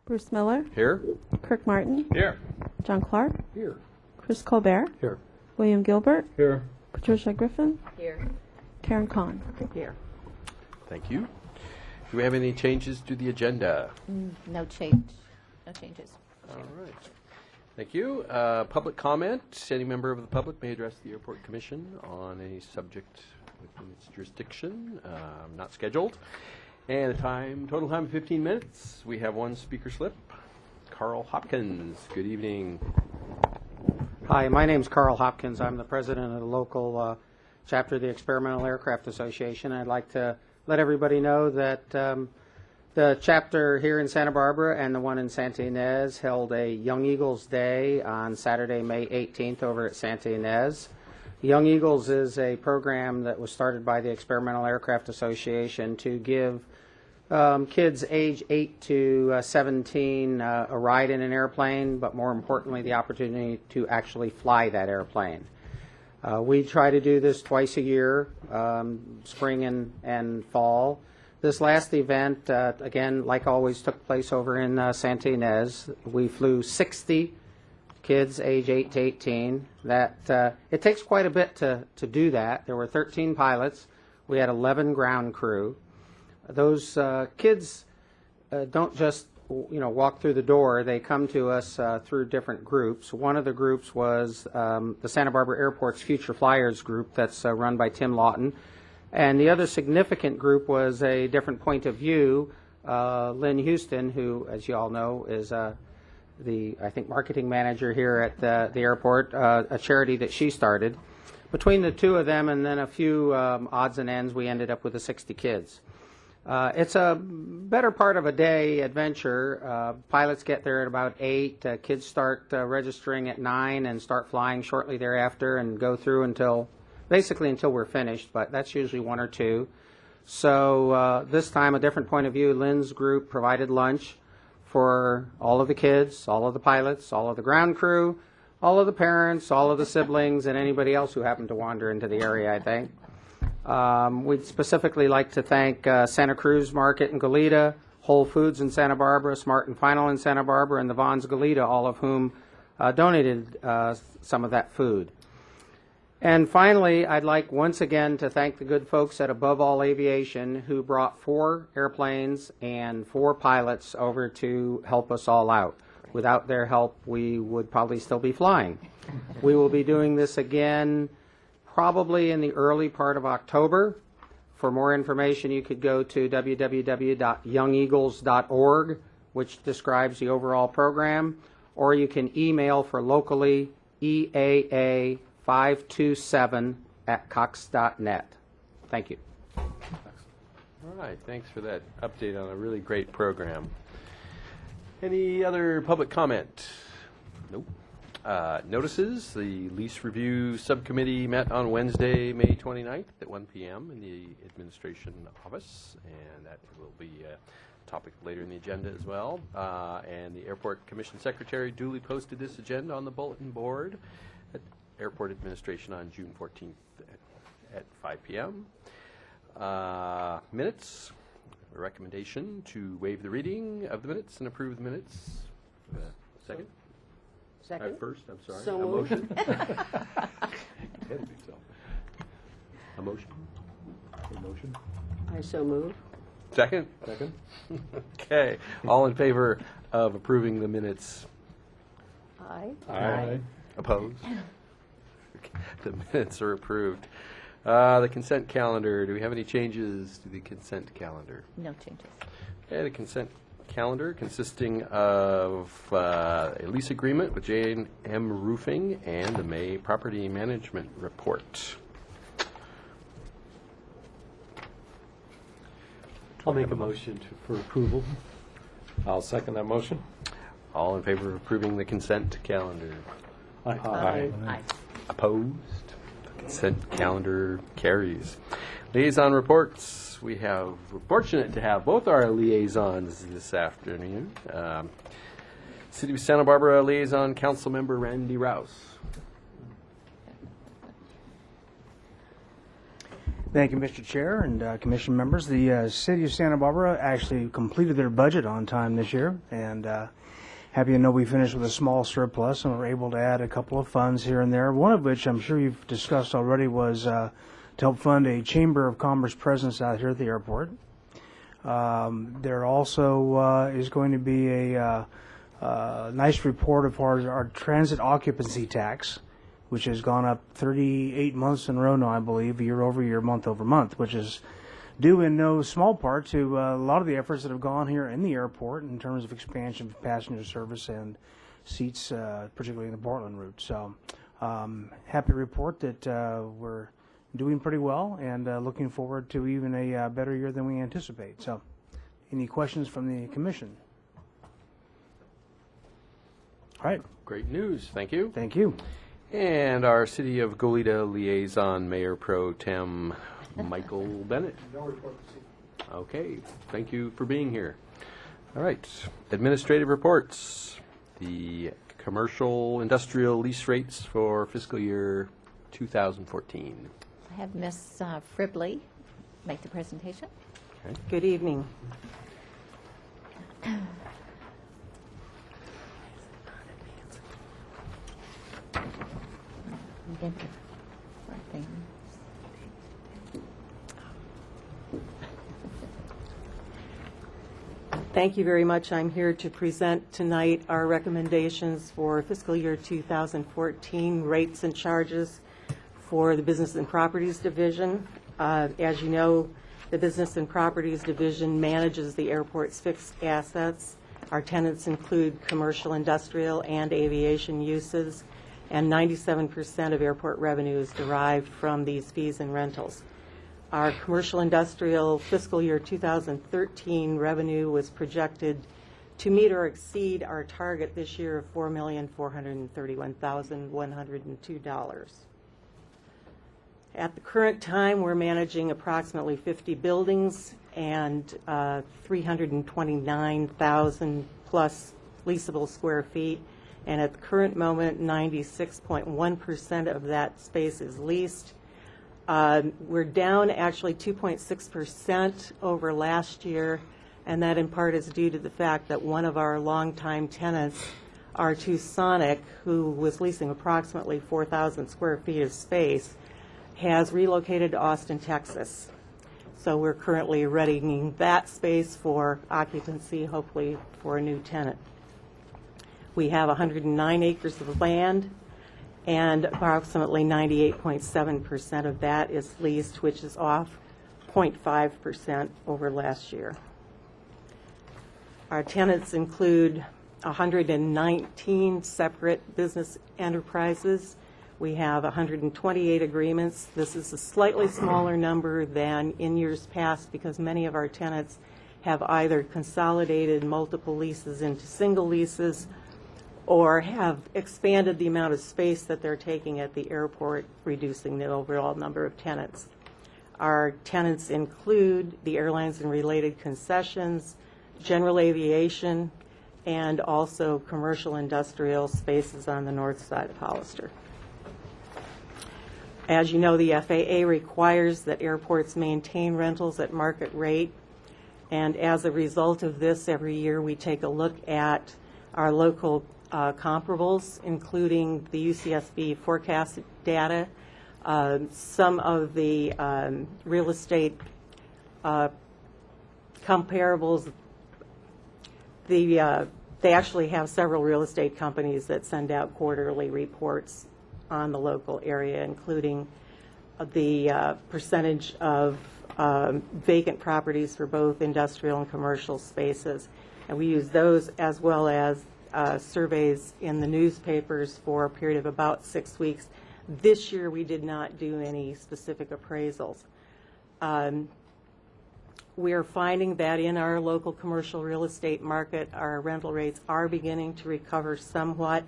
Bruce Miller, Here. Kirk Martin, Here. John Clark, Here. Chris Colbert, Here. William Gilbert, Here. Patricia Griffin, Here. Karen Kahn. Here. Thank you. Do we have any changes to the agenda? No change. No changes. All right. Thank you. Public comment. Any member of the public may address the Airport Commission on a subject within its jurisdiction, not scheduled. And total time 15 minutes. We have one speaker slip. Carl Hopkins. Good evening. Hi, my name's Carl Hopkins. I'm the president of the local chapter of the Experimental Aircraft Association. I'd like to let everybody know that the chapter here in Santa Barbara and the one in Santa Ynez held a Young Eagles Day on Saturday, May 18th over at Santa Ynez. Young Eagles is a program that was started by the Experimental Aircraft Association to give kids age 8 to 17 a ride in an airplane, but more importantly, the opportunity to actually fly that airplane. We try to do this twice a year, spring and fall. This last event, again, like always, took place over in Santa Ynez. We flew 60 kids age 8 to 18. It takes quite a bit to do that. There were 13 pilots. We had 11 ground crew. Those kids don't just walk through the door. They come to us through different groups. One of the groups was the Santa Barbara Airport's Future Flyers group that's run by Tim Lawton. And the other significant group was a different point of view. Lynn Houston, who, as you all know, is the, I think, marketing manager here at the airport, a charity that she started. Between the two of them and then a few odds and ends, we ended up with the 60 kids. It's a better part of a day adventure. Pilots get there at about 8. Kids start registering at 9 and start flying shortly thereafter and go through until we're finished, but that's usually 1 or 2. So this time, a different point of view. Lynn's group provided lunch for all of the kids, all of the pilots, all of the ground crew, all of the parents, all of the siblings, and anybody else who happened to wander into the area, I think. We'd specifically like to thank Santa Cruz Market in Goleta, Whole Foods in Santa Barbara, Smart and Final in Santa Barbara, and the Vons Goleta, all of whom donated some of that food. And finally, I'd like once again to thank the good folks at Above All Aviation who brought 4 airplanes and 4 pilots over to help us all out. Without their help, we would probably still be flying. We will be doing this again probably in the early part of October. For more information, you could go to www.youngeagles.org, which describes the overall program, or you can email for locally EAA527@cox.net. Thank you. All right. Thanks for that update on a really great program. Any other public comment? Nope. Notices. The Lease Review Subcommittee met on Wednesday, May 29th at 1 p.m. in the Administration Office, and that will be a topic later in the agenda as well. And the Airport Commission Secretary duly posted this agenda on the bulletin board at Airport Administration on June 14th at 5 p.m. Minutes. A recommendation to waive the reading of the minutes and approve the minutes. Second? Second. First, I'm sorry. So a moved. motion? A motion? A motion? I so move. Second? Second. Okay. All in favor of approving the minutes? Aye. Aye. Opposed? The minutes are approved. The consent calendar. Do we have any changes to the consent calendar? No changes. Okay, the consent calendar consisting of a lease agreement with J&M Roofing and the May Property Management Report. I'll make a motion for approval. I'll second that motion. All in favor of approving the consent calendar? Aye. Aye. Opposed? The consent calendar carries. Liaison reports. We're fortunate to have both our liaisons this afternoon. City of Santa Barbara Liaison Council Member Randy Rouse. Thank you, Mr. Chair and Commission members. The City of Santa Barbara actually completed their budget on time this year, and happy to know we finished with a small surplus and were able to add a couple of funds here and there, one of which I'm sure you've discussed already was to help fund a Chamber of Commerce presence out here at the airport. There also is going to be a nice report as far as our transit occupancy tax, which has gone up 38 months in a row now, I believe, year over year, month over month, which is due in no small part to a lot of the efforts that have gone here in the airport in terms of expansion of passenger service and seats, particularly in the Portland route. So happy to report that we're doing pretty well and looking forward to even a better year than we anticipate. So any questions from the Commission? All right. Great news. Thank you. Thank you. And our City of Goleta Liaison Mayor Pro Tem Michael Bennett. Okay, thank you for being here. All right, administrative reports. The commercial industrial lease rates for fiscal year 2014. I have Ms. Fribley make the presentation. Okay. Good evening. Thank you very much. I'm here to present tonight our recommendations for fiscal year 2014 rates and charges for the Business and Properties Division. As you know, the Business and Properties Division manages the airport's fixed assets. Our tenants include commercial, industrial, and aviation uses, and 97% of airport revenue is derived from these fees and rentals. Our commercial industrial fiscal year 2013 revenue was projected to meet or exceed our target this year of $4,431,102. At the current time, we're managing approximately 50 buildings and 329,000 plus leasable square feet. And at the current moment, 96.1% of that space is leased. We're down actually 2.6% over last year, and that in part is due to the fact that one of our longtime tenants, R2 Sonic, who was leasing approximately 4,000 square feet of space, has relocated to Austin, Texas. So we're currently readying that space for occupancy, hopefully for a new tenant. We have 109 acres of land, and approximately 98.7% of that is leased, which is off 0.5% over last year. Our tenants include 119 separate business enterprises. We have 128 agreements. This is a slightly smaller number than in years past because many of our tenants have either consolidated multiple leases into single leases or have expanded the amount of space that they're taking at the airport, reducing the overall number of tenants. Our tenants include the airlines and related concessions, general aviation, and also commercial industrial spaces on the north side of Hollister. As you know, the FAA requires that airports maintain rentals at market rate, and as a result of this, every year we take a look at our local comparables, including the UCSB forecast data, some of the real estate comparables. They actually have several real estate companies that send out quarterly reports on the local area, including the percentage of vacant properties for both industrial and commercial spaces. And we use those as well as surveys in the newspapers for a period of about 6 weeks. This year we did not do any specific appraisals. We are finding that in our local commercial real estate market, our rental rates are beginning to recover somewhat.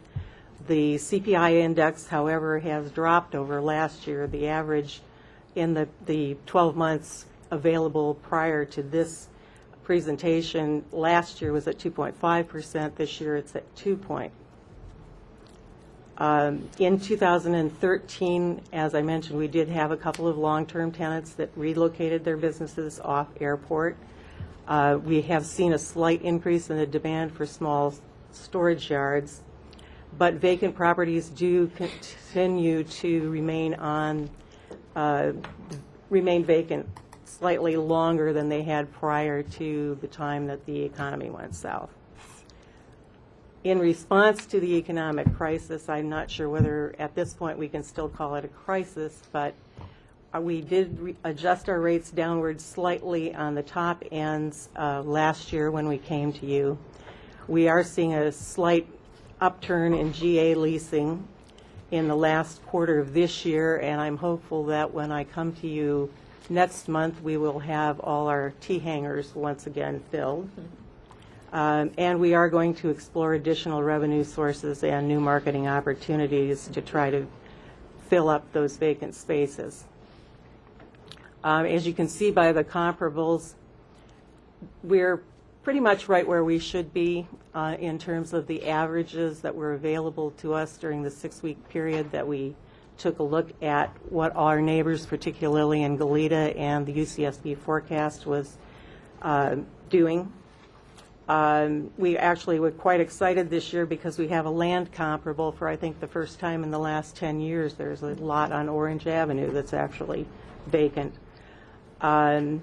The CPI index, however, has dropped over last year. The average in the 12 months available prior to this presentation last year was at 2.5%. This year it's at 2. In 2013, as I mentioned, we did have a couple of long-term tenants that relocated their businesses off airport. We have seen a slight increase in the demand for small storage yards, but vacant properties do continue to remain vacant slightly longer than they had prior to the time that the economy went south. In response to the economic crisis, I'm not sure whether at this point we can still call it a crisis, but we did adjust our rates downward slightly on the top ends last year when we came to you. We are seeing a slight upturn in GA leasing in the last quarter of this year, and I'm hopeful that when I come to you next month, we will have all our T-hangers once again filled. And we are going to explore additional revenue sources and new marketing opportunities to try to fill up those vacant spaces. As you can see by the comparables, we're pretty much right where we should be in terms of the averages that were available to us during the 6-week period that we took a look at what our neighbors, particularly in Goleta and the UCSB forecast, was doing. We actually were quite excited this year because we have a land comparable for, I think, the first time in the last 10 years. There's a lot on Orange Avenue that's actually vacant. And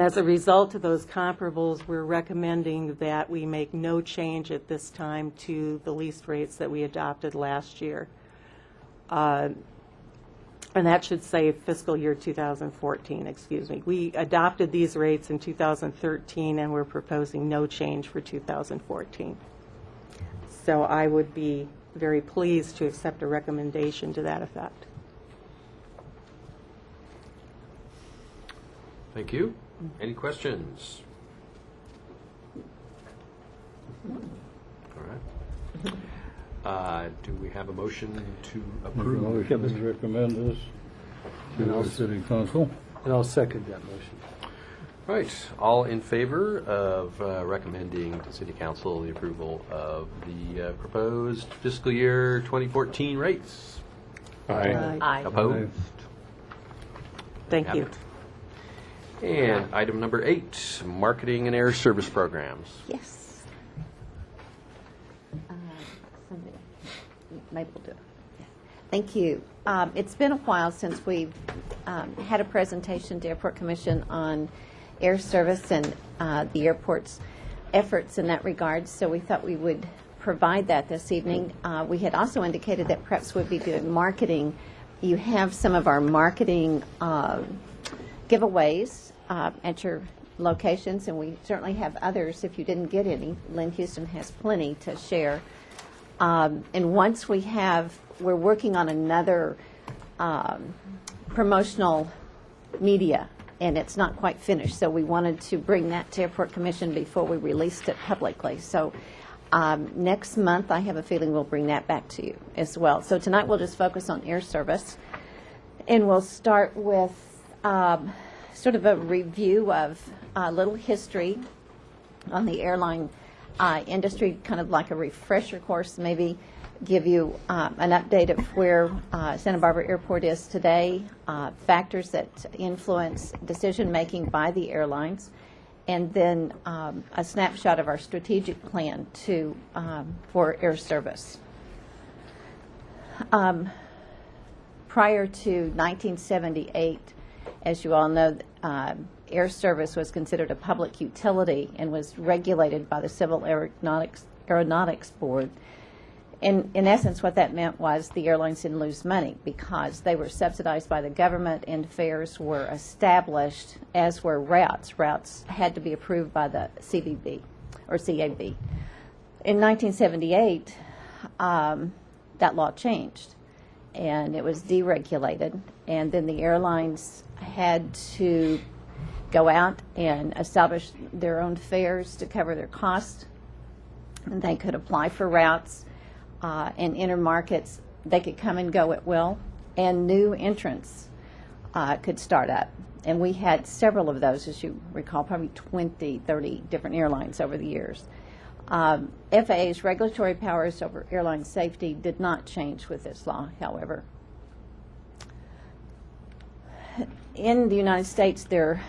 as a result of those comparables, we're recommending that we make no change at this time to the lease rates that we adopted last year. And that should say fiscal year 2014, excuse me. We adopted these rates in 2013, and we're proposing no change for 2014. So I would be very pleased to accept a recommendation to that effect. Thank you. Any questions? All right. Do we have a motion to approve? Motion to recommend this to the city council. And I'll second that motion. All right. All in favor of recommending to City Council the approval of the proposed fiscal year 2014 rates? Aye. Aye. Opposed? Thank Have you. it. And item number 8, marketing and air service programs. Yes. Somebody, maybe we'll do it. Yeah. Thank you. It's been a while since we've had a presentation to Airport Commission on air service and the airport's efforts in that regard, so we thought we would provide that this evening. We had also indicated that perhaps we'd be doing marketing. You have some of our marketing giveaways at your locations, and we certainly have others if you didn't get any. Lynn Houston has plenty to share. And once we're working on another promotional media, and it's not quite finished, so we wanted to bring that to Airport Commission before we released it publicly. So next month, I have a feeling we'll bring that back to you as well. So tonight we'll just focus on air service, and we'll start with sort of a review of a little history on the airline industry, kind of like a refresher course, maybe give you an update of where Santa Barbara Airport is today, factors that influence decision-making by the airlines, and then a snapshot of our strategic plan for air service. Prior to 1978, as you all know, air service was considered a public utility and was regulated by the Civil Aeronautics Board. In essence, what that meant was the airlines didn't lose money because they were subsidized by the government and fares were established, as were routes. Routes had to be approved by the CBB or CAB. In 1978, that law changed and it was deregulated, and then the airlines had to go out and establish their own fares to cover their costs, and they could apply for routes and enter markets. They could come and go at will, and new entrants could start up. And we had several of those, as you recall, probably 20, 30 different airlines over the years. FAA's regulatory powers over airline safety did not change with this law, however. In the United States, there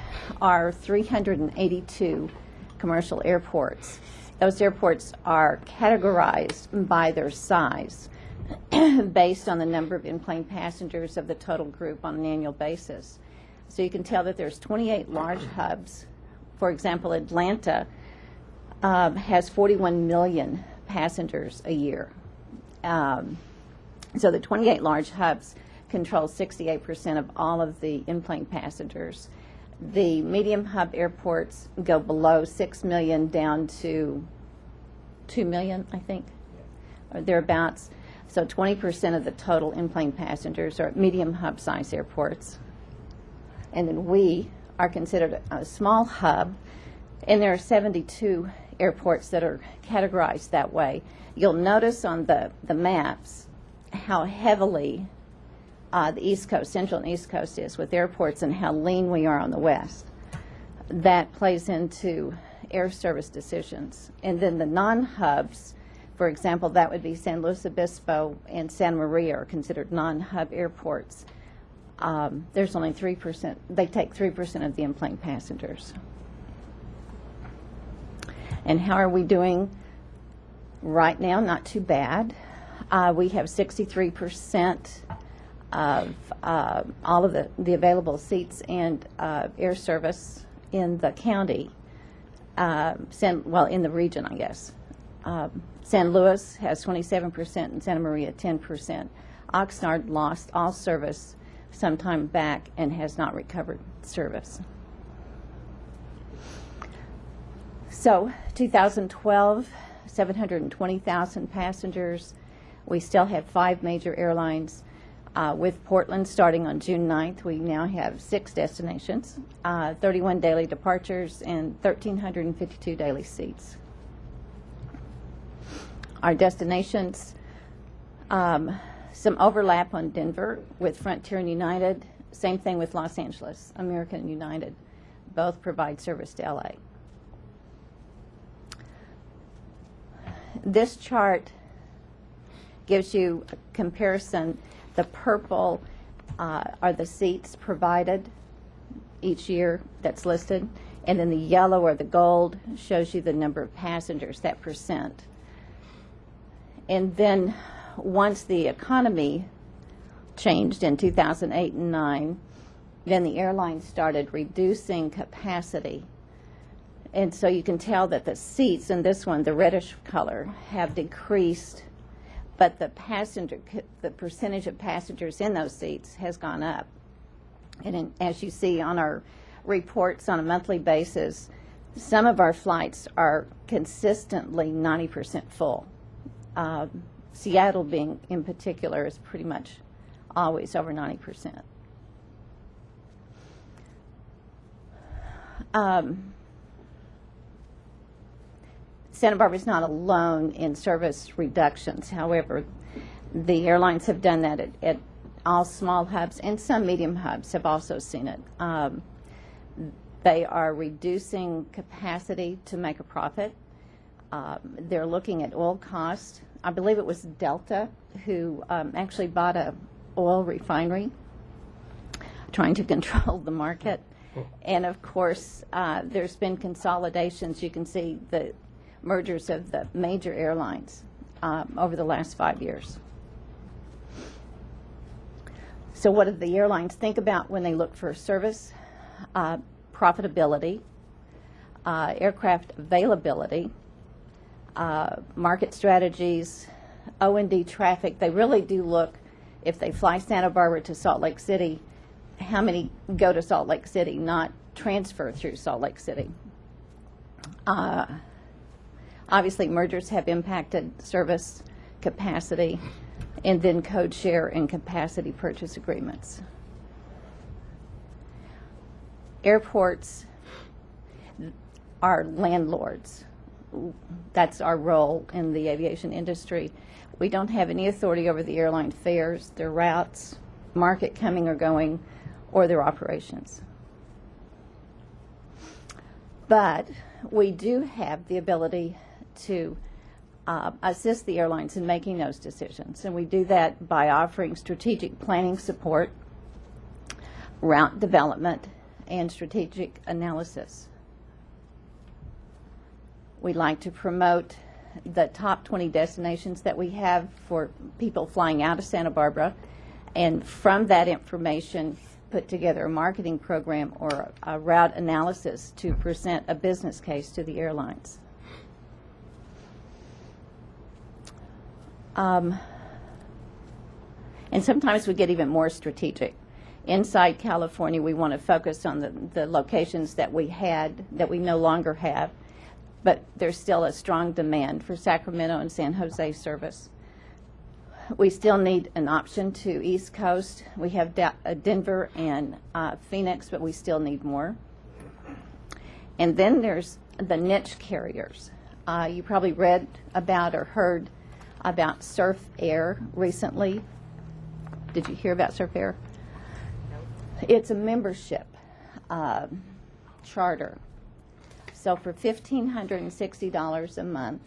are 382 commercial airports. Those airports are categorized by their size based on the number of in-plane passengers of the total group on an annual basis. So you can tell that there's 28 large hubs. For example, Atlanta has 41 million passengers a year. So the 28 large hubs control 68% of all of the in-plane passengers. The medium hub airports go below 6 million down to 2 million, I think, or thereabouts. So 20% of the total in-plane passengers are at medium hub size airports. And then we are considered a small hub, and there are 72 airports that are categorized that way. You'll notice on the maps how heavily the East Coast, Central and East Coast is with airports and how lean we are on the West. That plays into air service decisions. And then the non-hubs, for example, that would be San Luis Obispo and Santa Maria are considered non-hub airports. There's only 3%, they take 3% of the in-plane passengers. And how are we doing right now? Not too bad. We have 63% of all of the available seats and air service in the county, in the region, I guess. San Luis has 27% and Santa Maria 10%. Oxnard lost all service some time back and has not recovered service. So 2012, 720,000 passengers. We still have 5 major airlines. With Portland starting on June 9th, we now have 6 destinations, 31 daily departures, and 1,352 daily seats. Our destinations, some overlap on Denver with Frontier and United. Same thing with Los Angeles, American and United. Both provide service to LA. This chart gives you a comparison. The purple are the seats provided each year that's listed, and then the yellow or the gold shows you the number of passengers, that percent. And then once the economy changed in 2008 and 9, then the airlines started reducing capacity. And so you can tell that the seats in this one, the reddish color, have decreased, but the percentage of passengers in those seats has gone up. And as you see on our reports on a monthly basis, some of our flights are consistently 90% full. Seattle being in particular is pretty much always over 90%. Santa Barbara is not alone in service reductions. However, the airlines have done that at all small hubs, and some medium hubs have also seen it. They are reducing capacity to make a profit. They're looking at oil costs. I believe it was Delta who actually bought a oil refinery, trying to control the market. And of course, there's been consolidations. You can see the mergers of the major airlines over the last 5 years. So what do the airlines think about when they look for service? Profitability, aircraft availability, market strategies, O&D traffic. They really do look, if they fly Santa Barbara to Salt Lake City, how many go to Salt Lake City, not transfer through Salt Lake City. Obviously, mergers have impacted service capacity, and then code share and capacity purchase agreements. Airports are landlords. That's our role in the aviation industry. We don't have any authority over the airline fares, their routes, market coming or going, or their operations. But we do have the ability to assist the airlines in making those decisions. And we do that by offering strategic planning support, route development, and strategic analysis. We like to promote the top 20 destinations that we have for people flying out of Santa Barbara, and from that information put together a marketing program or a route analysis to present a business case to the airlines. And sometimes we get even more strategic. Inside California, we want to focus on the locations that we had, that we no longer have, but there's still a strong demand for Sacramento and San Jose service. We still need an option to East Coast. We have Denver and Phoenix, but we still need more. And then there's the niche carriers. You probably read about or heard about Surf Air recently. Did you hear about Surf Air? It's a membership charter. So for $1,560 a month,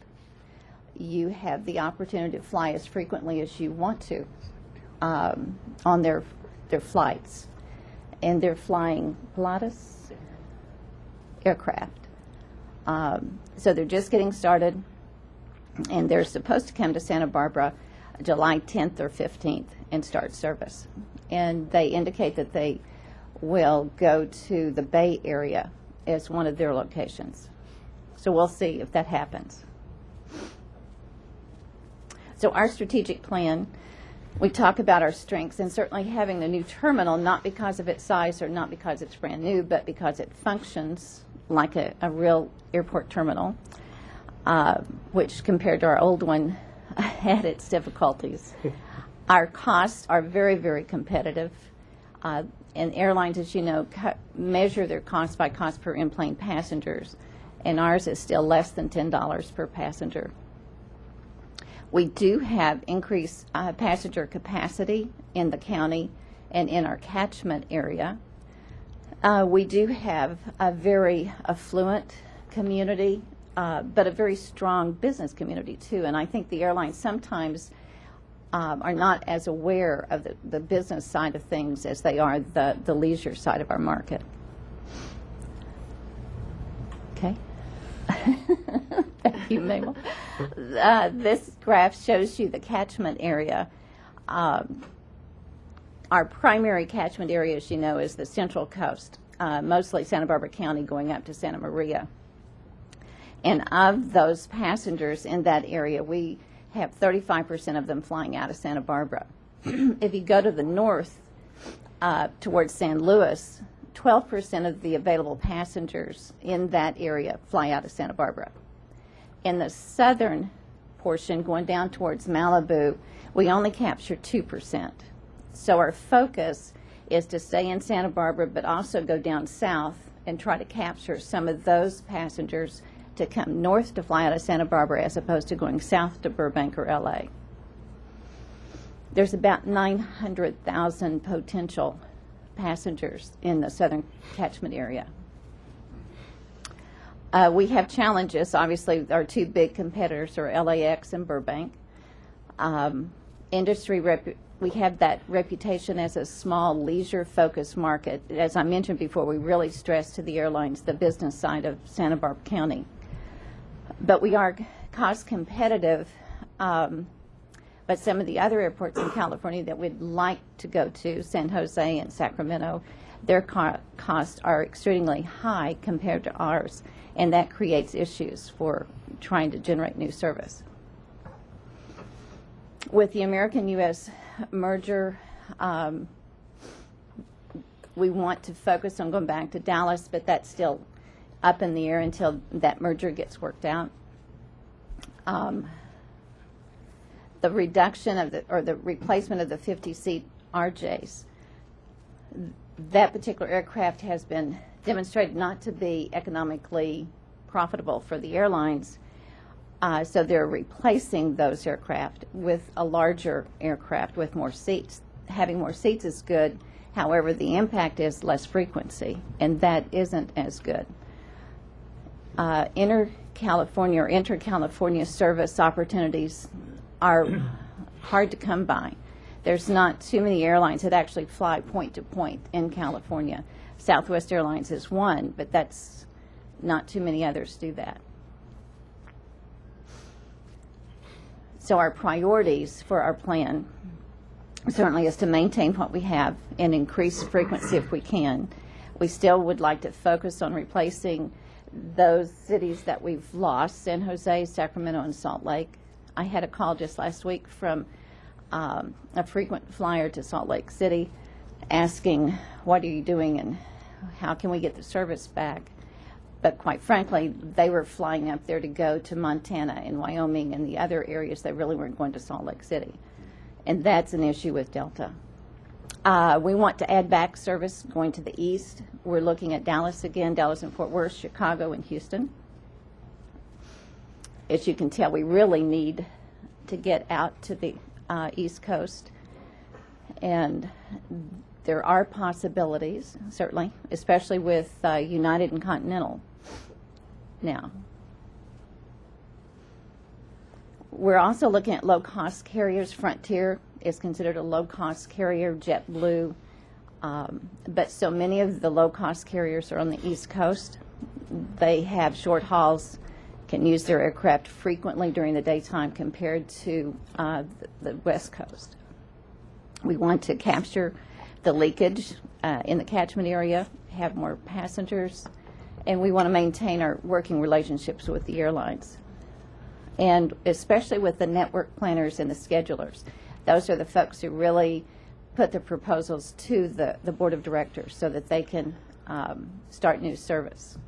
you have the opportunity to fly as frequently as you want to on their flights. And they're flying Pilatus aircraft. So they're just getting started, and they're supposed to come to Santa Barbara July 10th or 15th and start service. And they indicate that they will go to the Bay Area as one of their locations. So we'll see if that happens. So our strategic plan, we talk about our strengths, and certainly having the new terminal, not because of its size or not because it's brand new, but because it functions like a real airport terminal, which compared to our old one had its difficulties. Our costs are very, very competitive. And airlines, as you know, measure their cost by cost per in-plane passengers, and ours is still less than $10 per passenger. We do have increased passenger capacity in the county and in our catchment area. We do have a very affluent community, but a very strong business community too, and I think the airlines sometimes are not as aware of the business side of things as they are the leisure side of our market. Okay. Thank you, Mabel. This graph shows you the catchment area. Our primary catchment area, as you know, is the Central Coast, mostly Santa Barbara County going up to Santa Maria. And of those passengers in that area, we have 35% of them flying out of Santa Barbara. If you go to the north towards San Luis, 12% of the available passengers in that area fly out of Santa Barbara. In the southern portion, going down towards Malibu, we only capture 2%. So our focus is to stay in Santa Barbara, but also go down south and try to capture some of those passengers to come north to fly out of Santa Barbara as opposed to going south to Burbank or LA. There's about 900,000 potential passengers in the southern catchment area. We have challenges. Obviously, our two big competitors are LAX and Burbank. We have that reputation as a small leisure-focused market. As I mentioned before, we really stress to the airlines the business side of Santa Barbara County. But we are cost competitive, but some of the other airports in California that we'd like to go to, San Jose and Sacramento, their costs are extremely high compared to ours, and that creates issues for trying to generate new service. With the American-U.S. merger, we want to focus on going back to Dallas, but that's still up in the air until that merger gets worked out. The reduction of the replacement of the 50-seat RJs, that particular aircraft has been demonstrated not to be economically profitable for the airlines, so they're replacing those aircraft with a larger aircraft with more seats. Having more seats is good, however, the impact is less frequency, and that isn't as good. Inner California or inter-California service opportunities are hard to come by. There's not too many airlines that actually fly point to point in California. Southwest Airlines is one, but that's not too many others do that. So our priorities for our plan certainly is to maintain what we have and increase frequency if we can. We still would like to focus on replacing those cities that we've lost, San Jose, Sacramento, and Salt Lake. I had a call just last week from a frequent flyer to Salt Lake City asking, what are you doing and how can we get the service back? But quite frankly, they were flying up there to go to Montana and Wyoming and the other areas. They really weren't going to Salt Lake City. And that's an issue with Delta. We want to add back service going to the east. We're looking at Dallas again, Dallas and Fort Worth, Chicago, and Houston. As you can tell, we really need to get out to the East Coast. And there are possibilities, certainly, especially with United and Continental now. We're also looking at low-cost carriers. Frontier is considered a low-cost carrier, JetBlue. But so many of the low-cost carriers are on the East Coast. They have short hauls, can use their aircraft frequently during the daytime compared to the West Coast. We want to capture the leakage in the catchment area, have more passengers, and we want to maintain our working relationships with the airlines. And especially with the network planners and the schedulers. Those are the folks who really put the proposals to the board of directors so that they can start new service.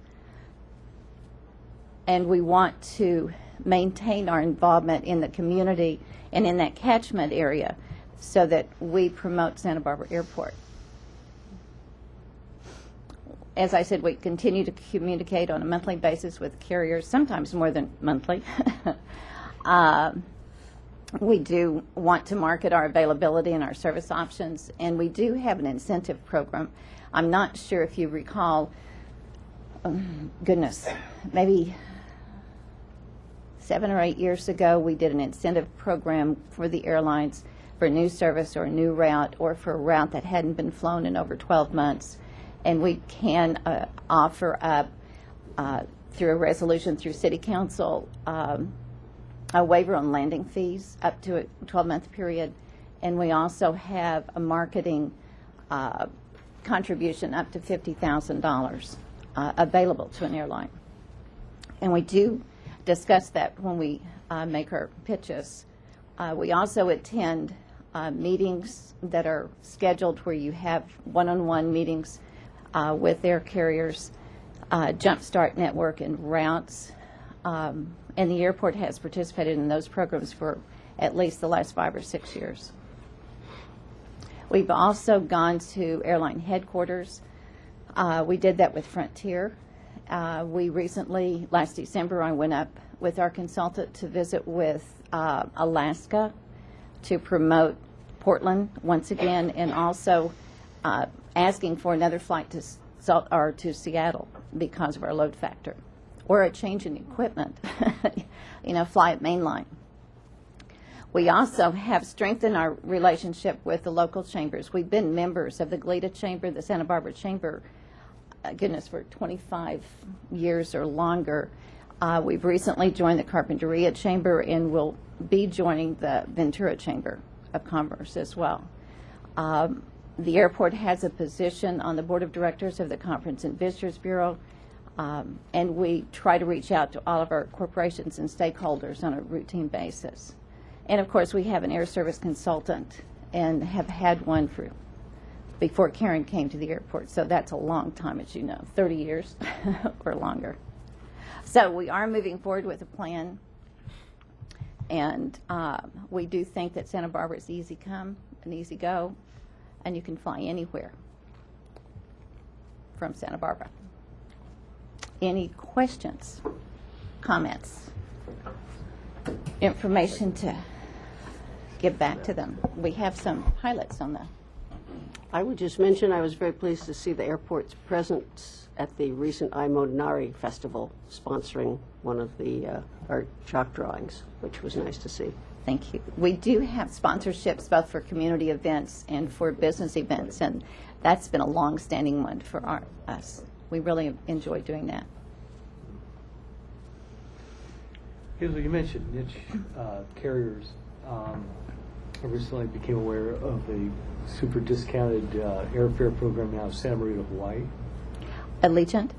And we want to maintain our involvement in the community and in that catchment area so that we promote Santa Barbara Airport. As I said, we continue to communicate on a monthly basis with carriers, sometimes more than monthly. We do want to market our availability and our service options, and we do have an incentive program. I'm not sure if you recall, maybe 7 or 8 years ago, we did an incentive program for the airlines for new service or a new route or for a route that hadn't been flown in over 12 months. And we can offer up, through a resolution through City Council, a waiver on landing fees up to a 12-month period. And we also have a marketing contribution up to $50,000 available to an airline. And we do discuss that when we make our pitches. We also attend meetings that are scheduled where you have one-on-one meetings with air carriers, Jumpstart Network, and routes. And the airport has participated in those programs for at least the last 5 or 6 years. We've also gone to airline headquarters. We did that with Frontier. We recently, last December, I went up with our consultant to visit with Alaska to promote Portland once again, and also asking for another flight to Seattle because of our load factor, or a change in equipment, fly at mainline. We also have strengthened our relationship with the local chambers. We've been members of the GLETA Chamber, the Santa Barbara Chamber, for 25 years or longer. We've recently joined the Carpinteria Chamber and will be joining the Ventura Chamber of Commerce as well. The airport has a position on the board of directors of the Conference and Visitors Bureau, and we try to reach out to all of our corporations and stakeholders on a routine basis. And of course, we have an air service consultant and have had one before Karen came to the airport. So that's a long time, as you know, 30 years or longer. So we are moving forward with a plan. And we do think that Santa Barbara is easy come and easy go, and you can fly anywhere from Santa Barbara. Any questions, comments, information to give back to them? We have some highlights on the I would just mention I was very pleased to see the airport's presence at the recent Imonari Festival, sponsoring one of the art chalk drawings, which was nice to see. Thank you. We do have sponsorships both for community events and for business events, and that's been a long-standing one for us. We really enjoy doing that. Hazel, you mentioned niche carriers. I recently became aware of a super discounted airfare program out of Santa Maria, Hawaii. Allegiant?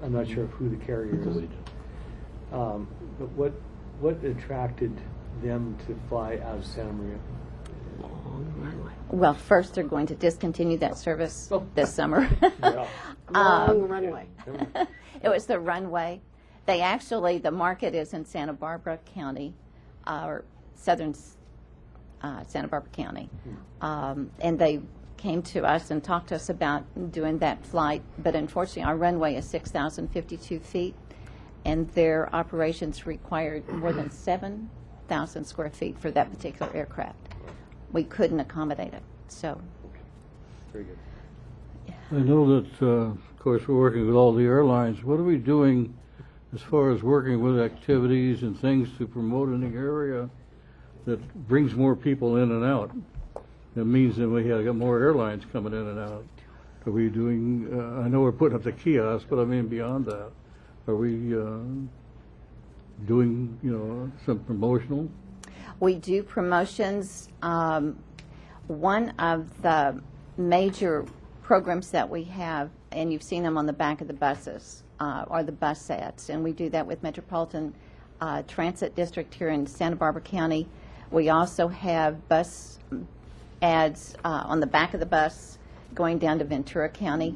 I'm not sure of who the carrier is. But what attracted them to fly out of Santa Maria? Well, first they're going to discontinue that service this summer. Yeah. Long runway. It was the runway. They actually, the market is in Santa Barbara County, or southern Santa Barbara County. And they came to us and talked to us about doing that flight, but unfortunately our runway is 6,052 feet, and their operations required more than 7,000 square feet for that particular aircraft. We couldn't accommodate it, so. Very good. I know that, of course, we're working with all the airlines. What are we doing as far as working with activities and things to promote in the area that brings more people in and out? That means that we have got more airlines coming in and out. Are we doing, I know we're putting up the kiosks, but I mean beyond that. Are we doing, some promotional? We do promotions. One of the major programs that we have, and you've seen them on the back of the buses, are the bus ads. And we do that with Metropolitan Transit District here in Santa Barbara County. We also have bus ads on the back of the bus going down to Ventura County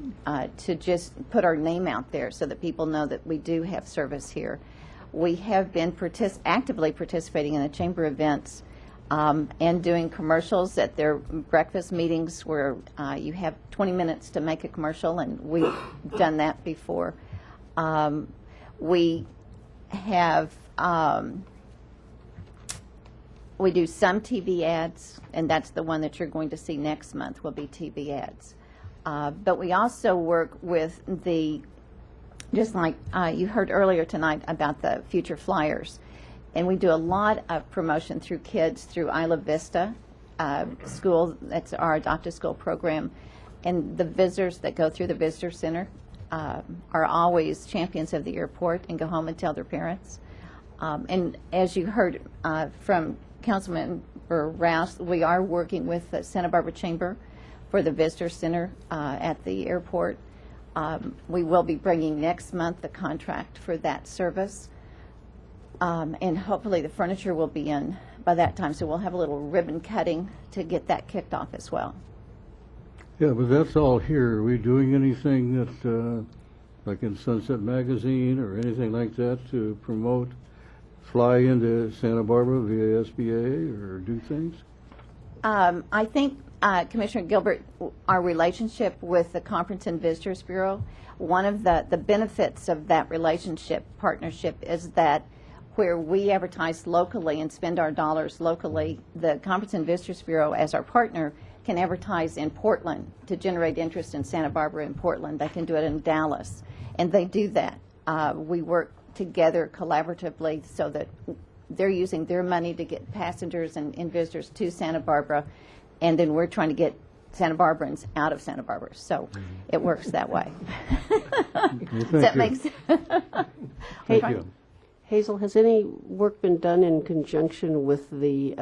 to just put our name out there so that people know that we do have service here. We have been actively participating in the chamber events and doing commercials at their breakfast meetings where you have 20 minutes to make a commercial, and we've done that before. We have we do some TV ads, and that's the one that you're going to see next month will be TV ads. But we also work with just like you heard earlier tonight about the Future Flyers. And we do a lot of promotion through kids through Isla Vista School. That's our adopted school program. And the visitors that go through the visitor center are always champions of the airport and go home and tell their parents. And as you heard from Councilman Rouse, we are working with the Santa Barbara Chamber for the visitor center at the airport. We will be bringing next month the contract for that service. And hopefully the furniture will be in by that time, so we'll have a little ribbon cutting to get that kicked off as well. Yeah, but that's all here. Are we doing anything that, like in Sunset Magazine or anything like that to promote fly into Santa Barbara via SBA or do things? I think, Commissioner Gilbert, our relationship with the Conference and Visitors Bureau, one of the benefits of that relationship, partnership, is that where we advertise locally and spend our dollars locally, the Conference and Visitors Bureau, as our partner, can advertise in Portland to generate interest in Santa Barbara and Portland. They can do it in Dallas, and they do that. We work together collaboratively so that they're using their money to get passengers and visitors to Santa Barbara, and then we're trying to get Santa Barbarans out of Santa Barbara. So it works that way. Does that make sense? Thank you. Hazel, has any work been done in conjunction with the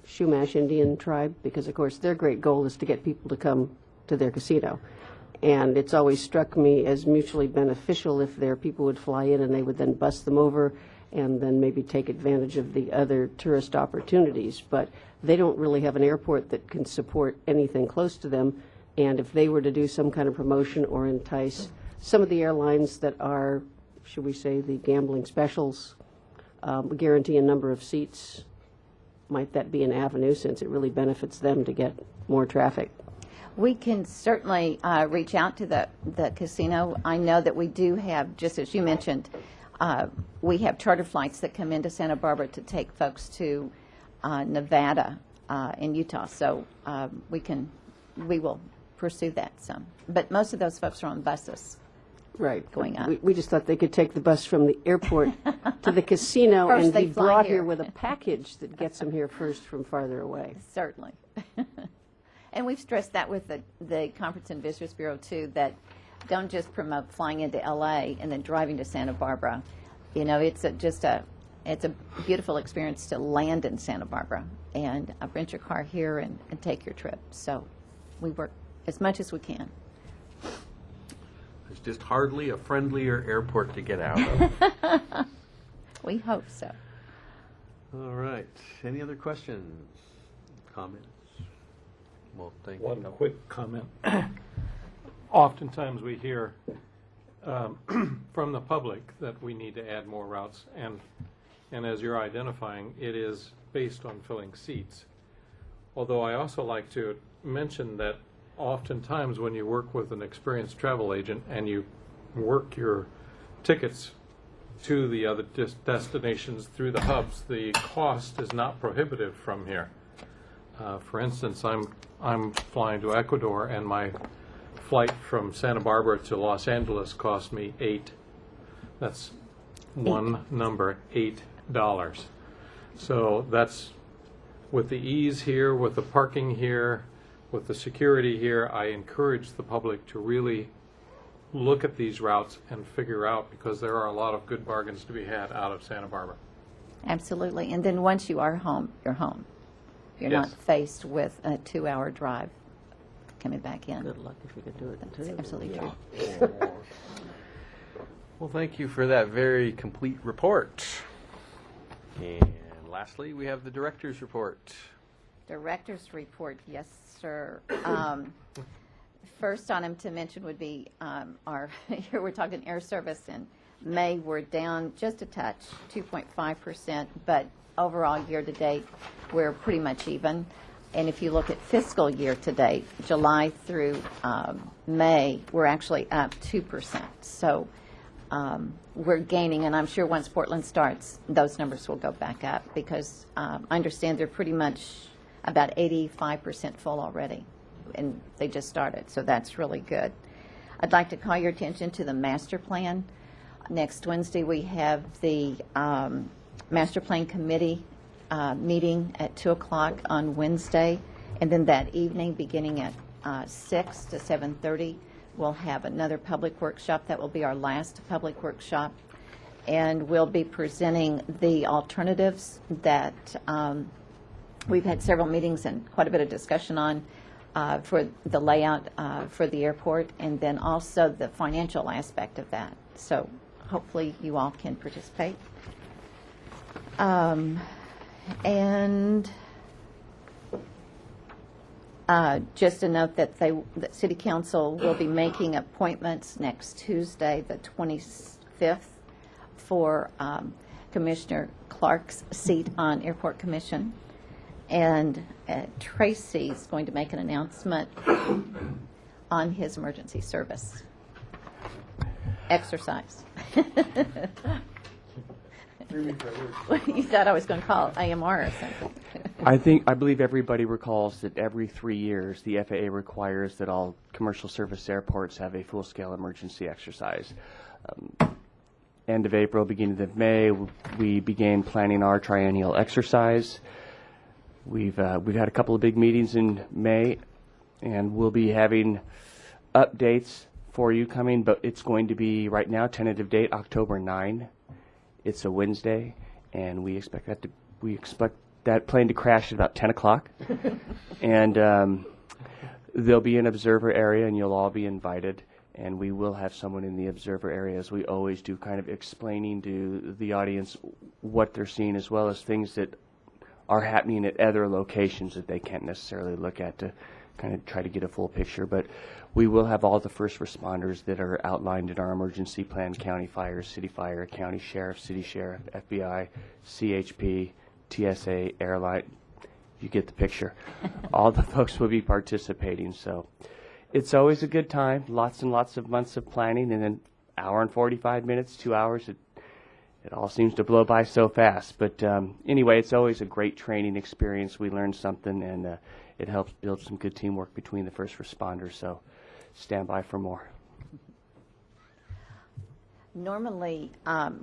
Chumash Indian tribe? Because, of course, their great goal is to get people to come to their casino. And it's always struck me as mutually beneficial if their people would fly in and they would then bus them over and then maybe take advantage of the other tourist opportunities. But they don't really have an airport that can support anything close to them. And if they were to do some kind of promotion or entice some of the airlines that are, should we say, the gambling specials, guarantee a number of seats, might that be an avenue since it really benefits them to get more traffic? We can certainly reach out to the casino. I know that we do have, just as you mentioned, we have charter flights that come into Santa Barbara to take folks to Nevada and Utah. So we can we will pursue that some. But most of those folks are on buses. Right. Going up. We just thought they could take the bus from the airport to the casino First and they be fly brought here. here with a package that gets them here first from farther away. Certainly. And we've stressed that with the Conference and Visitors Bureau, too, that don't just promote flying into L.A. and then driving to Santa Barbara. You know, it's a beautiful experience to land in Santa Barbara and rent your car here and take your trip. So we work as much as we can. There's just hardly a friendlier airport to get out of. We hope so. All right. Any other questions, comments? Well, thank you. One quick comment. Oftentimes we hear from the public that we need to add more routes, and as you're identifying, it is based on filling seats. Although I also like to mention that oftentimes when you work with an experienced travel agent and you work your tickets to the other destinations through the hubs, the cost is not prohibitive from here. For instance, I'm flying to Ecuador, and my flight from Santa Barbara to Los Angeles cost me $8. That's one number, $8. So that's with the ease here, with the parking here, with the security here. I encourage the public to really look at these routes and figure out, because there are a lot of good bargains to be had out of Santa Barbara. Absolutely. And then once you are home, you're home. You're Yes. not faced with a 2-hour drive coming back in. Good luck if we could do it That's too. absolutely true. Well, thank you for that very complete report. And lastly, we have the director's report. Director's report, yes, sir. First item to mention would be here we're talking air service. In May, we're down just a touch, 2.5%, but overall year to date, we're pretty much even. And if you look at fiscal year to date, July through May, we're actually up 2%. So we're gaining, and I'm sure once Portland starts, those numbers will go back up, because I understand they're pretty much about 85% full already, and they just started, so that's really good. I'd like to call your attention to the master plan. Next Wednesday, we have the master plan committee meeting at 2 o'clock on Wednesday, and then that evening, beginning at 6 to 7:30, we'll have another public workshop. That will be our last public workshop, and we'll be presenting the alternatives that we've had several meetings and quite a bit of discussion on for the layout for the airport, and then also the financial aspect of that. So hopefully you all can participate. And just a note that that City Council will be making appointments next Tuesday, the 25th, for Commissioner Clark's seat on Airport Commission. And Tracy's going to make an announcement on his emergency service exercise. You thought I was going to call AMR or something. I believe everybody recalls that every 3 years the FAA requires that all commercial service airports have a full-scale emergency exercise. End of April, beginning of May, we began planning our triennial exercise. We've had a couple of big meetings in May, and we'll be having updates for you coming, but it's going to be, right now, tentative date, October 9. It's a Wednesday, and we expect that plane to crash at about 10 o'clock. And there'll be an observer area, and you'll all be invited. And we will have someone in the observer area, as we always do, kind of explaining to the audience what they're seeing, as well as things that are happening at other locations that they can't necessarily look at, to kind of try to get a full picture. But we will have all the first responders that are outlined in our emergency plan: county fire, city fire, county sheriff, city sheriff, FBI, CHP, TSA, airline. You get the picture. All the folks will be participating. So it's always a good time. Lots and lots of months of planning, and then hour and 45 minutes, 2 hours. it all seems to blow by so fast. But anyway, it's always a great training experience. We learn something, and it helps build some good teamwork between the first responders. So stand by for more. Normally,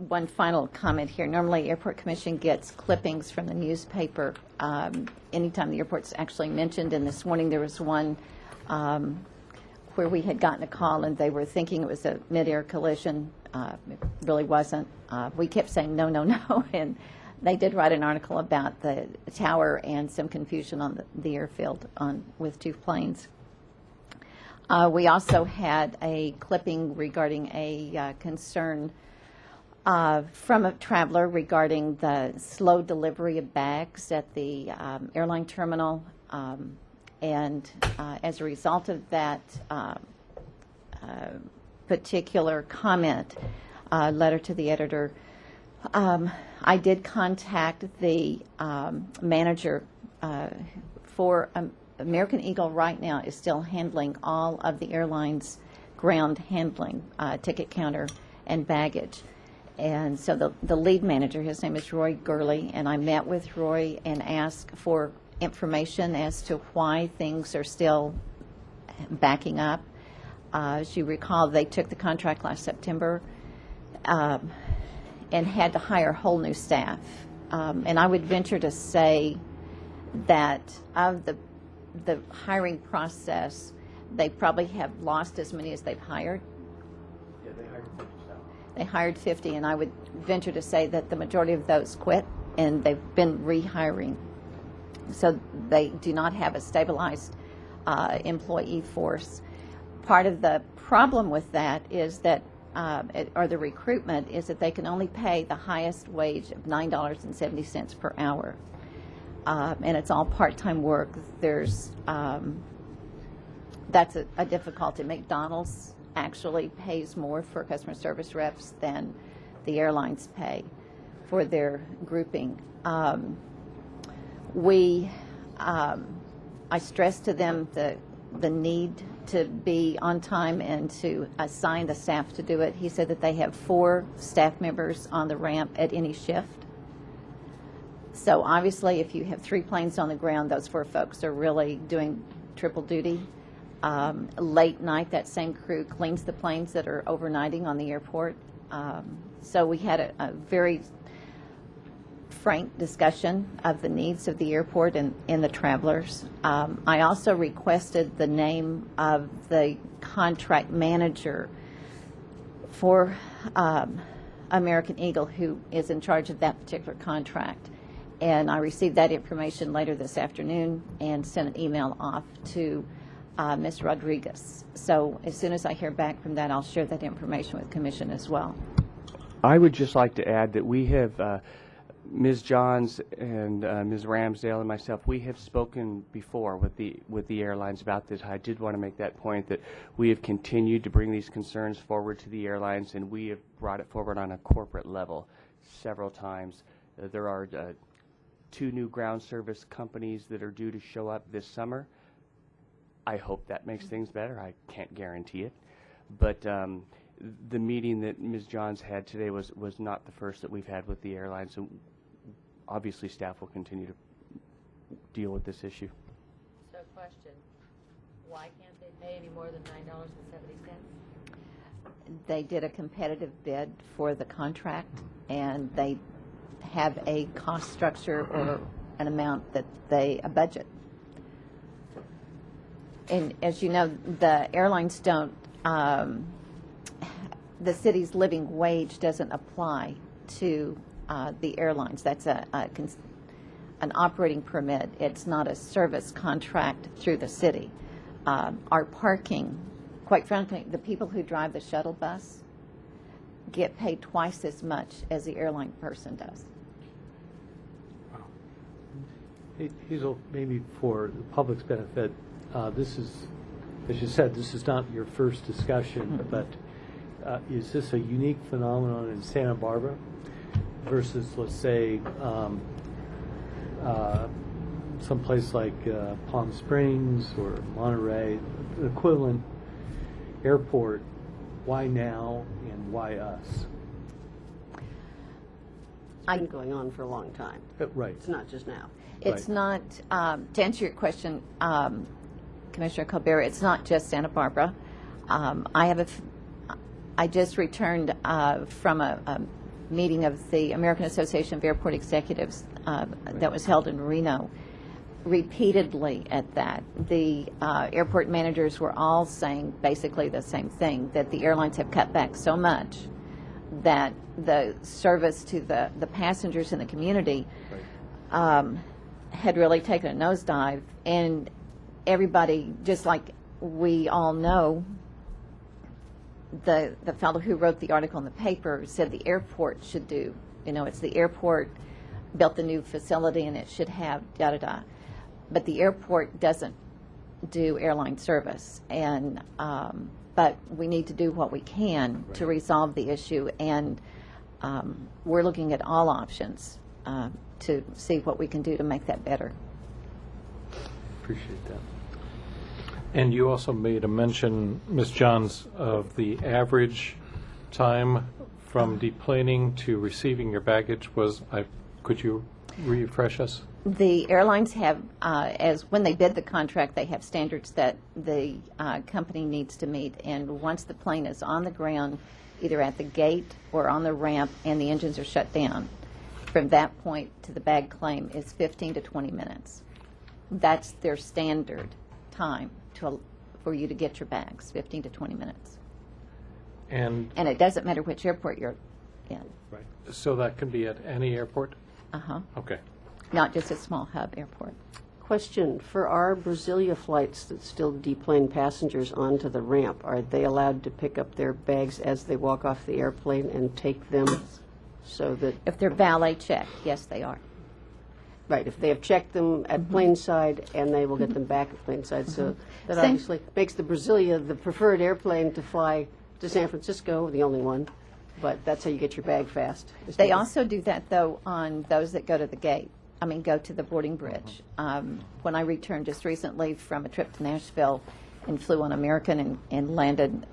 one final comment here. Normally, Airport Commission gets clippings from the newspaper anytime the airport's actually mentioned. And this morning there was one where we had gotten a call and they were thinking it was a mid-air collision. It really wasn't. We kept saying no, no, no. And they did write an article about the tower and some confusion on the airfield with two planes. We also had a clipping regarding a concern from a traveler regarding the slow delivery of bags at the airline terminal. And as a result of that particular comment, letter to the editor, I did contact the manager for American Eagle right now is still handling all of the airline's ground handling, ticket counter, and baggage. And so the lead manager, his name is Roy Gurley, and I met with Roy and asked for information as to why things are still backing up. As you recall, they took the contract last September and had to hire whole new staff. And I would venture to say that of the hiring process, they probably have lost as many as they've hired. Yeah, they hired 50 staff. They hired 50, and I would venture to say that the majority of those quit, and they've been rehiring. So they do not have a stabilized employee force. Part of the problem with that is that, or the recruitment, is that they can only pay the highest wage of $9.70 per hour. And it's all part-time work. There's that's a difficulty. McDonald's actually pays more for customer service reps than the airlines pay for their grouping. I stressed to them the need to be on time and to assign the staff to do it. He said that they have 4 staff members on the ramp at any shift. So obviously, if you have 3 planes on the ground, those 4 folks are really doing triple duty. Late night, that same crew cleans the planes that are overnighting on the airport. So we had a very frank discussion of the needs of the airport and the travelers. I also requested the name of the contract manager for American Eagle, who is in charge of that particular contract. And I received that information later this afternoon and sent an email off to Ms. Rodriguez. So as soon as I hear back from that, I'll share that information with Commission as well. I would just like to add that we have, Ms. Johns and Ms. Ramsdale and myself, we have spoken before with the airlines about this. I did want to make that point that we have continued to bring these concerns forward to the airlines, and we have brought it forward on a corporate level several times. There are 2 new ground service companies that are due to show up this summer. I hope that makes things better. I can't guarantee it. But the meeting that Ms. Johns had today was not the first that we've had with the airlines. So obviously staff will continue to deal with this issue. So question, why can't they pay any more than $9.70? They did a competitive bid for the contract, and they have a cost structure or an amount that a budget. And as you know, the airlines don't, the city's living wage doesn't apply to the airlines. That's an operating permit. It's not a service contract through the city. Our parking, quite frankly, the people who drive the shuttle bus get paid twice as much as the airline person does. Hey, Hazel, maybe for the public's benefit, this is, as you said, this is not your first discussion, but is this a unique phenomenon in Santa Barbara versus, let's say, someplace like Palm Springs or Monterey, the equivalent airport? Why now and why us? It's been going on for a long time. Right. It's not just now. It's not, to answer your question, Commissioner Colbert, it's not just Santa Barbara. I just returned from a meeting of the American Association of Airport Executives that was held in Reno. Repeatedly at that, the airport managers were all saying basically the same thing, that the airlines have cut back so much that the service to the passengers in the community had really taken a nosedive. And everybody, just like we all know, the fellow who wrote the article in the paper said the airport should do, it's the airport built the new facility and it should have da-da-da. But the airport doesn't do airline service, and but we need to do what we can to resolve the issue, and we're looking at all options to see what we can do to make that better. Appreciate that. And you also made a mention, Ms. Johns, of the average time from deplaning to receiving your baggage could you refresh us? The airlines have, as when they bid the contract, they have standards that the company needs to meet. And once the plane is on the ground, either at the gate or on the ramp, and the engines are shut down, from that point to the bag claim is 15 to 20 minutes. That's their standard time for you to get your bags, 15 to 20 minutes. And it doesn't matter which airport you're in. right. So that can be at any airport? Uh-huh. Okay. Not just a small hub airport. Question, for our Brasilia flights that still deplane passengers onto the ramp, are they allowed to pick up their bags as they walk off the airplane and take them so that... If they're valet checked, yes, they are. Right, if they have checked them at Planeside, and they will get them back at Planeside. So that Same. obviously makes the Brasilia the preferred airplane to fly to San Francisco, the only one. But that's how you get your bag fast. They also do that, though, on those that go to the gate. Go to the boarding bridge. When I returned just recently from a trip to Nashville and flew on American and landed,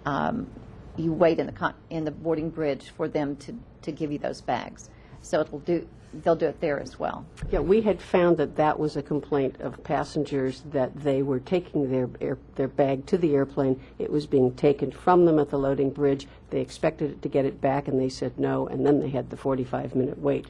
you wait in the boarding bridge for them to give you those bags. So they'll do it there as well. Yeah, we had found that was a complaint of passengers, that they were taking their bag to the airplane. It was being taken from them at the loading bridge. They expected to get it back, and they said no, and then they had the 45-minute wait,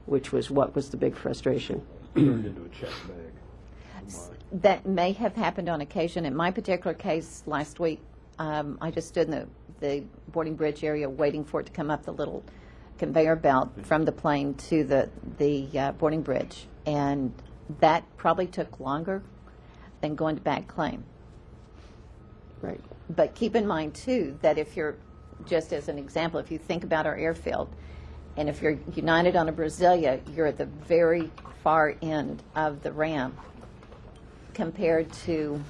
which was what was the big frustration. Turned into a check bag. That may have happened on occasion. In my particular case last week, I just stood in the boarding bridge area waiting for it to come up the little conveyor belt from the plane to the boarding bridge, and that probably took longer than going to bag claim. Right. But keep in mind, too, that if you're, just as an example, if you think about our airfield, and if you're United on a Brasilia, you're at the very far end of the ramp compared to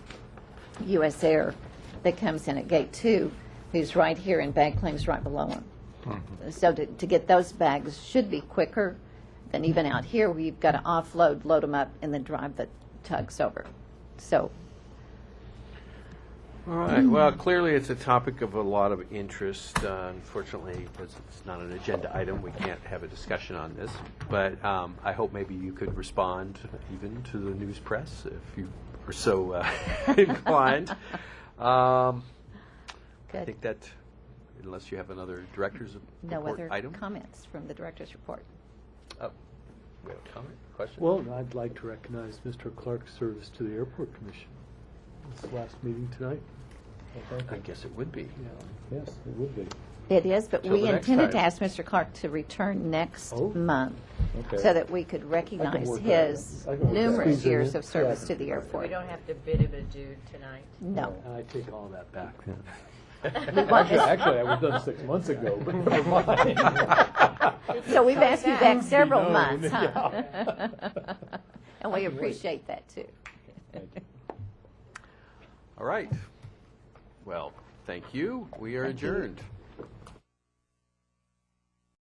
U.S. Air that comes in at gate 2, who's right here, and bag claim's right below him. So to get those bags should be quicker than even out here, where you've got to offload, load them up, and then drive the tugs over. So. All right. Well, clearly it's a topic of a lot of interest. Unfortunately, because it's not an agenda item, we can't have a discussion on this. But I hope maybe you could respond even to the news press if you were so inclined. I Good. think that, unless you have another director's No report other item. comments from the director's report. Oh, we have a comment, question? Well, I'd like to recognize Mr. Clark's service to the Airport Commission. This last meeting tonight. I guess it would be. Yeah. Yes, it would be. It is, but Till we the next intended time. to ask Mr. Clark to return next Oh. month Okay. so that we could recognize work that his in. I can work that in. numerous Squeeze it years in. of service Yeah. to the We airport. don't have to bid him adieu tonight. No. I take all that back. Actually, I was done 6 months ago, but never mind. So we've asked you back several known, months, huh? yeah. And we appreciate that, too. All right. Well, thank you. We are adjourned.